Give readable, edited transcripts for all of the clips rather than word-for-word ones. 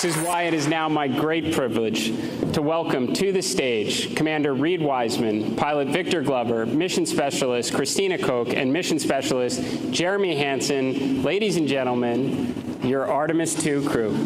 This is why it is now my great privilege to welcome to the stage Commander Reed Wiseman, Pilot Victor Glover, Mission Specialist Christina Koch, and Mission Specialist Jeremy Hansen. Ladies and gentlemen, your Artemis II crew.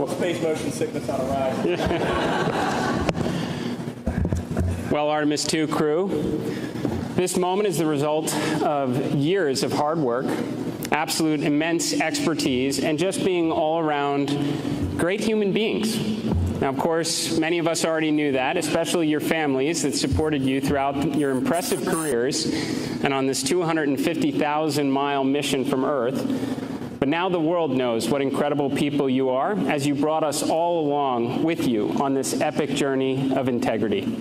Space motion sickness on a ride. Well, Artemis II crew, this moment is the result of years of hard work, absolute immense expertise, and just being all around great human beings. Now, of course, many of us already knew that, especially your families that supported you throughout your impressive careers and on this 250,000-mile mission from Earth. But now the world knows what incredible people you are as you brought us all along with you on this epic journey of integrity.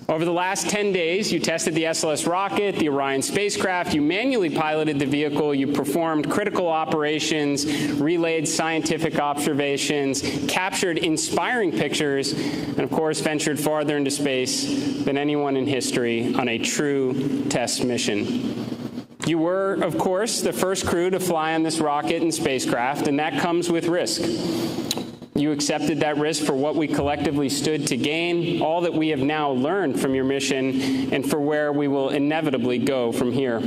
Over the last 10 days, you tested the SLS rocket, the Orion spacecraft, you manually piloted the vehicle, you performed critical operations, relayed scientific observations, captured inspiring pictures, and of course ventured farther into space than anyone in history on a true test mission. You were, of course, the first crew to fly on this rocket and spacecraft, and that comes with risk. You accepted that risk for what we collectively stood to gain, all that we have now learned from your mission, and for where we will inevitably go from here.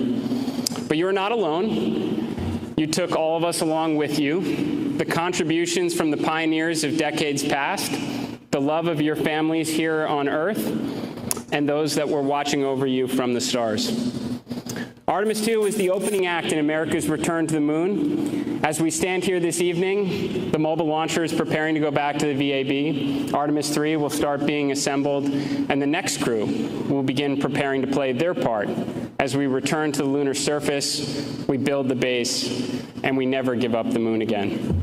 But you're not alone. You took all of us along with you, the contributions from the pioneers of decades past, the love of your families here on Earth, and those that were watching over you from the stars. Artemis II is the opening act in America's return to the moon. As we stand here this evening, the mobile launcher is preparing to go back to the VAB. Artemis III will start being assembled, and the next crew will begin preparing to play their part. As we return to the lunar surface, we build the base, and we never give up the moon again.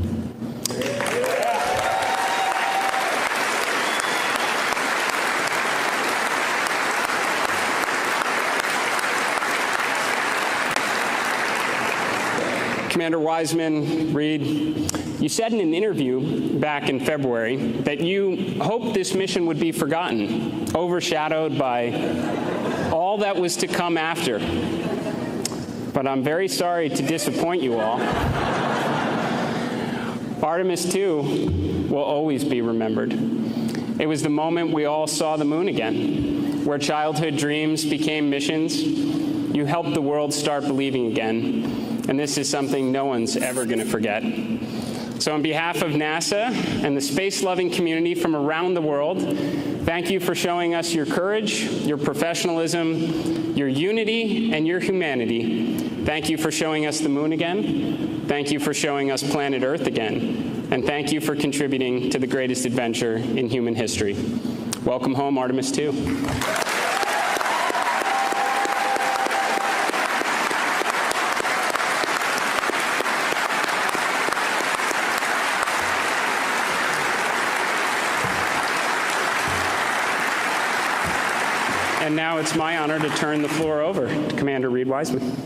Commander Wiseman, Reed, you said in an interview back in February that you hoped this mission would be forgotten, overshadowed by all that was to come after. But I'm very sorry to disappoint you all. Artemis II will always be remembered. It was the moment we all saw the moon again, where childhood dreams became missions. You helped the world start believing again. And this is something no one's ever going to forget. So on behalf of NASA and the space-loving community from around the world, thank you for showing us your courage, your professionalism, your unity, and your humanity. Thank you for showing us the moon again. Thank you for showing us planet Earth again. And thank you for contributing to the greatest adventure in human history. Welcome home, Artemis II. And now it's my honor to turn the floor over to Commander Reed Wiseman. What's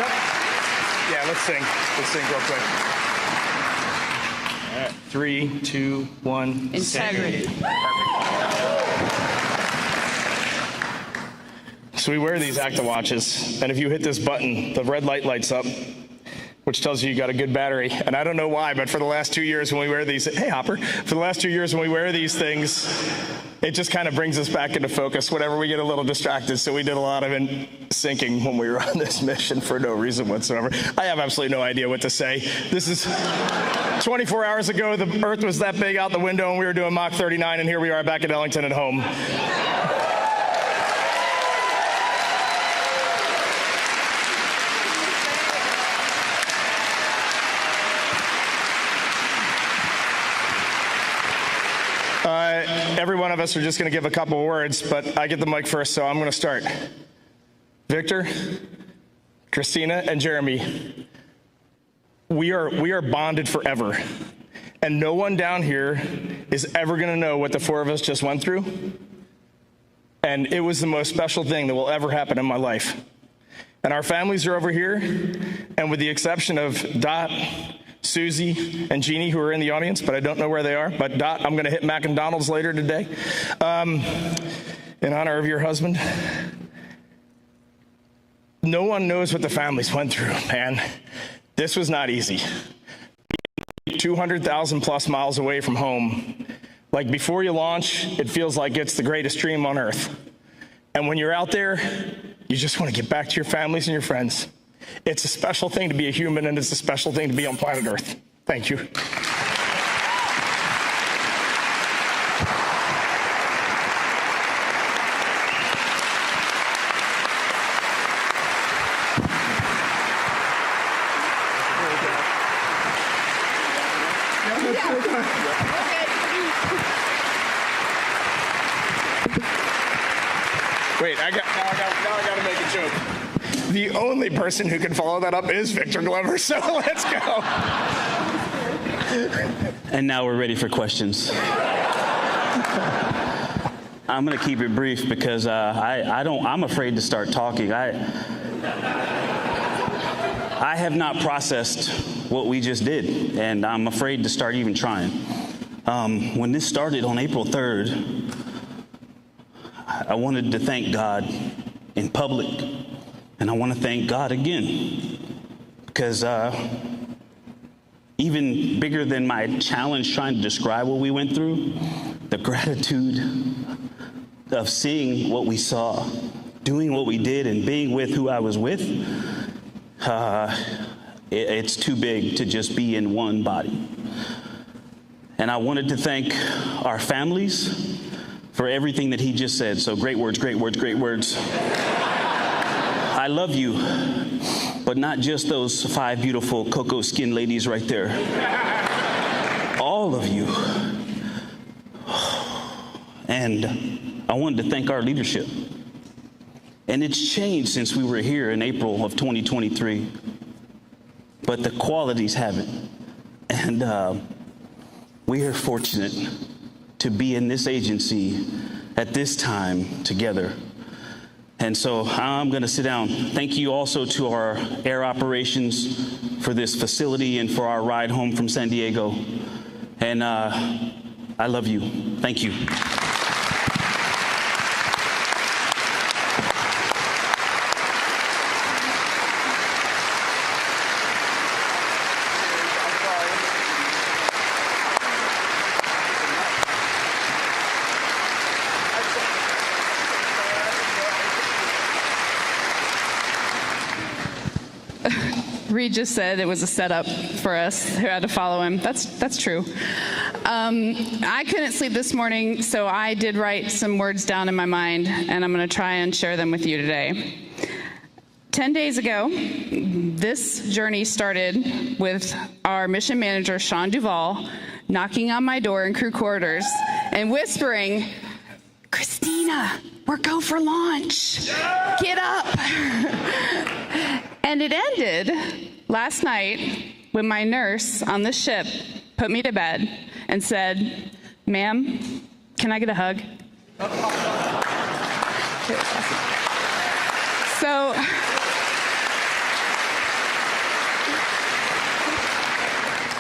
up? Yeah, let's sing. Let's sing real quick. All right, 3, 2, 1. Integrity. So we wear these Acta watches, and if you hit this button, the red light lights up, which tells you got a good battery. And I don't know why, but for the last 2 years when we wear these, hey Hopper, for the last 2 years when we wear these things, it just kind of brings us back into focus whenever we get a little distracted. So we did a lot of syncing when we were on this mission for no reason whatsoever. I have absolutely no idea what to say. This is 24 hours ago, the Earth was that big out the window and we were doing Mach 39, and here we are back at Ellington at home. every one of us are just going to give a couple words, but I get the mic first, so I'm going to start. Victor, Christina, and Jeremy, we are bonded forever. And no one down here is ever going to know what the four of us just went through. And it was the most special thing that will ever happen in my life. And our families are over here, and with the exception of Dot, Susie, and Jeannie, who are in the audience, but I don't know where they are. But Dot, I'm going to hit McDonald's later today in honor of your husband. No one knows what the families went through, man. This was not easy. 200,000 plus miles away from home. Like before you launch, it feels like it's the greatest dream on earth. And when you're out there, you just want to get back to your families and your friends. It's a special thing to be a human, and it's a special thing to be on planet Earth. Thank you. Wait, now I got to make a joke. The only person who can follow that up is Victor Glover, so let's go. And now we're ready for questions. I'm going to keep it brief because I'm afraid to start talking. I have not processed what we just did, and I'm afraid to start even trying. When this started on April 3rd, I wanted to thank God in public, and I want to thank God again, because even bigger than my challenge trying to describe what we went through, the gratitude of seeing what we saw, doing what we did, and being with who I was with, it's too big to just be in one body. And I wanted to thank our families for everything that he just said. So great words, great words, great words. I love you, but not just those 5 beautiful cocoa skin ladies right there. All of you. And I wanted to thank our leadership. And it's changed since we were here in April of 2023. But the qualities haven't. And we are fortunate to be in this agency at this time together. And so I'm going to sit down. Thank you also to our air operations for this facility and for our ride home from San Diego. And I love you. Thank you. Reed just said it was a setup for us who had to follow him. That's true. I couldn't sleep this morning, so I did write some words down in my mind, and I'm going to try and share them with you today. 10 days ago, this journey started with our mission manager, Sean Duvall, knocking on my door in crew quarters and whispering, "Christina, we're go for launch. Get up." And it ended last night when my nurse on the ship put me to bed and said, "Ma'am, can I get a hug?" So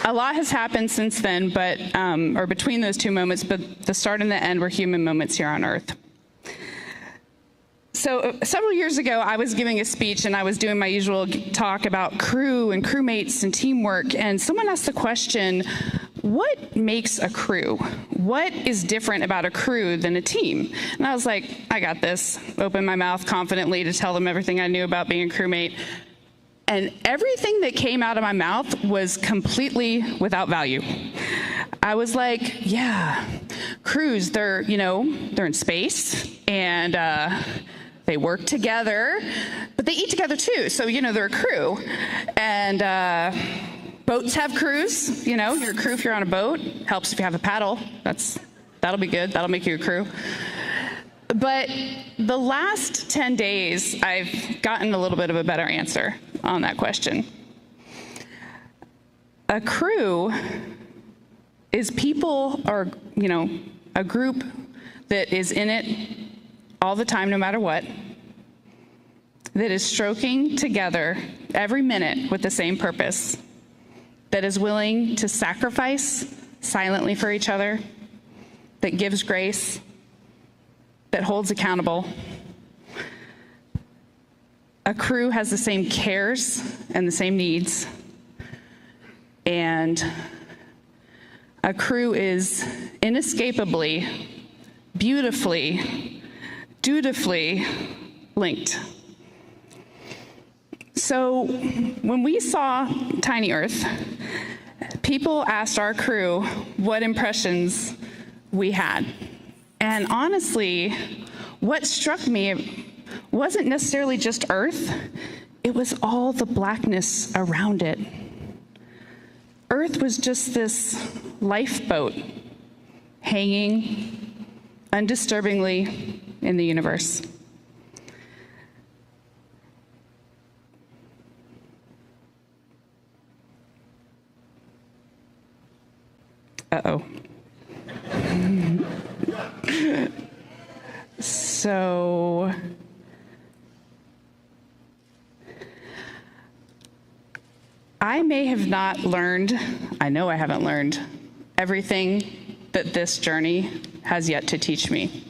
a lot has happened since then, but or between those two moments, but the start and the end were human moments here on Earth. So several years ago, I was giving a speech, and I was doing my usual talk about crew and crewmates and teamwork, and someone asked the question, what makes a crew? What is different about a crew than a team? And I was like, I got this. Opened my mouth confidently to tell them everything I knew about being a crewmate. And everything that came out of my mouth was completely without value. I was like, yeah, crews, they're in space, and they work together, but they eat together too. So, they're a crew. And boats have crews. You're a crew if you're on a boat. Helps if you have a paddle. That's That'll be good. That'll make you a crew. But the last 10 days, I've gotten a little bit of a better answer on that question. A crew is people, or, a group that is in it all the time, no matter what, that is stroking together every minute with the same purpose, that is willing to sacrifice silently for each other, that gives grace, that holds accountable. A crew has the same cares and the same needs, and a crew is inescapably, beautifully, dutifully linked. So when we saw Tiny Earth, people asked our crew what impressions we had. And honestly, what struck me wasn't necessarily just Earth, it was all the blackness around it. Earth was just this lifeboat hanging undisturbingly in the universe. Uh-oh. So I may have not learned, I know I haven't learned everything that this journey has yet to teach me.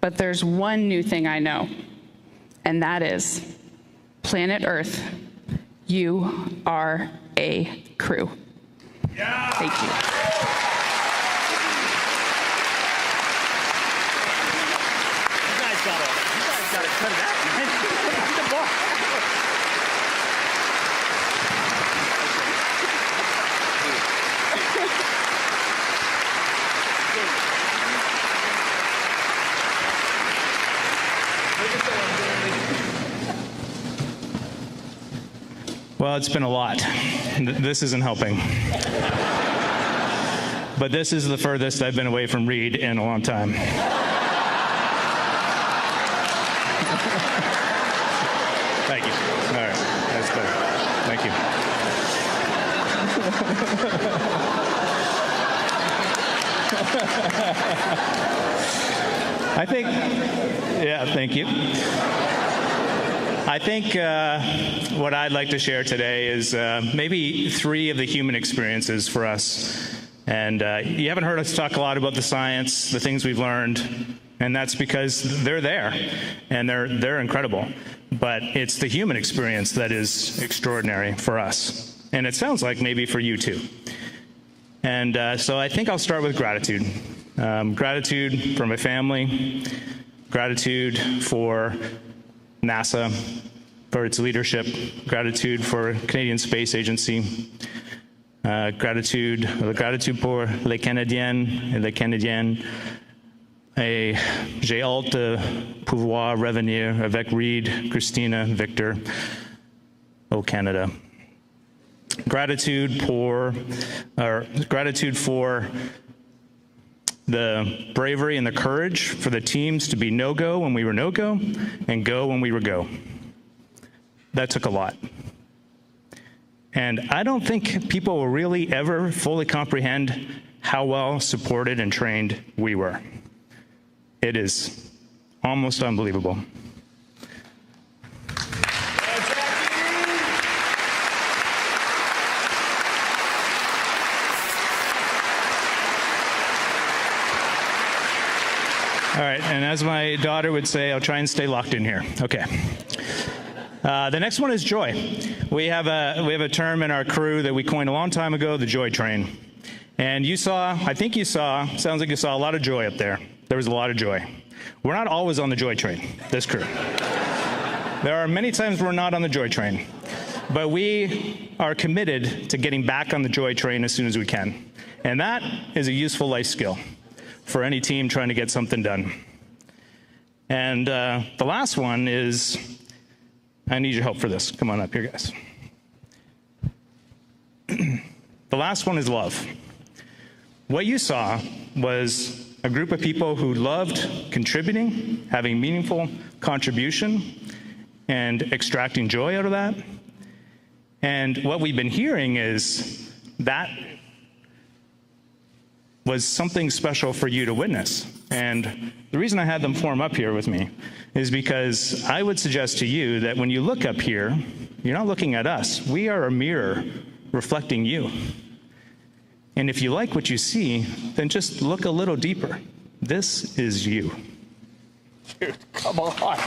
But there's one new thing I know, and that is planet Earth, you are a crew. Yeah. Thank you. You guys gotta cut it out, man. Good boy. Well, it's been a lot. This isn't helping. But this is the furthest I've been away from Reed in a long time. Thank you. All right, that's better. Thank you. Thank you. I think what I'd like to share today is maybe 3 of the human experiences for us. And you haven't heard us talk a lot about the science, the things we've learned, and that's because they're there, and they're incredible. But it's the human experience that is extraordinary for us. And it sounds like maybe for you too. And so I think I'll start with gratitude. Gratitude for my family, gratitude for NASA, for its leadership, gratitude for Canadian Space Agency, gratitude pour les Canadiennes et les Canadiens, et j'ai hâte de pouvoir revenir avec Reed, Christina, Victor, au Canada. Gratitude for the bravery and the courage for the teams to be no-go when we were no-go and go when we were go. That took a lot. And I don't think people will really ever fully comprehend how well supported and trained we were. It is almost unbelievable. All right, and as my daughter would say, I'll try and stay locked in here. Okay. The next one is joy. We have a term in our crew that we coined a long time ago, the joy train. And sounds like you saw a lot of joy up there. There was a lot of joy. We're not always on the joy train, this crew. There are many times we're not on the joy train. But we are committed to getting back on the joy train as soon as we can. And that is a useful life skill for any team trying to get something done. And the last one is, I need your help for this. Come on up here, guys. The last one is love. What you saw was a group of people who loved contributing, having meaningful contribution, and extracting joy out of that. And what we've been hearing is that was something special for you to witness. And the reason I had them form up here with me is because I would suggest to you that when you look up here, you're not looking at us. We are a mirror reflecting you. And if you like what you see, then just look a little deeper. This is you. Dude, come on.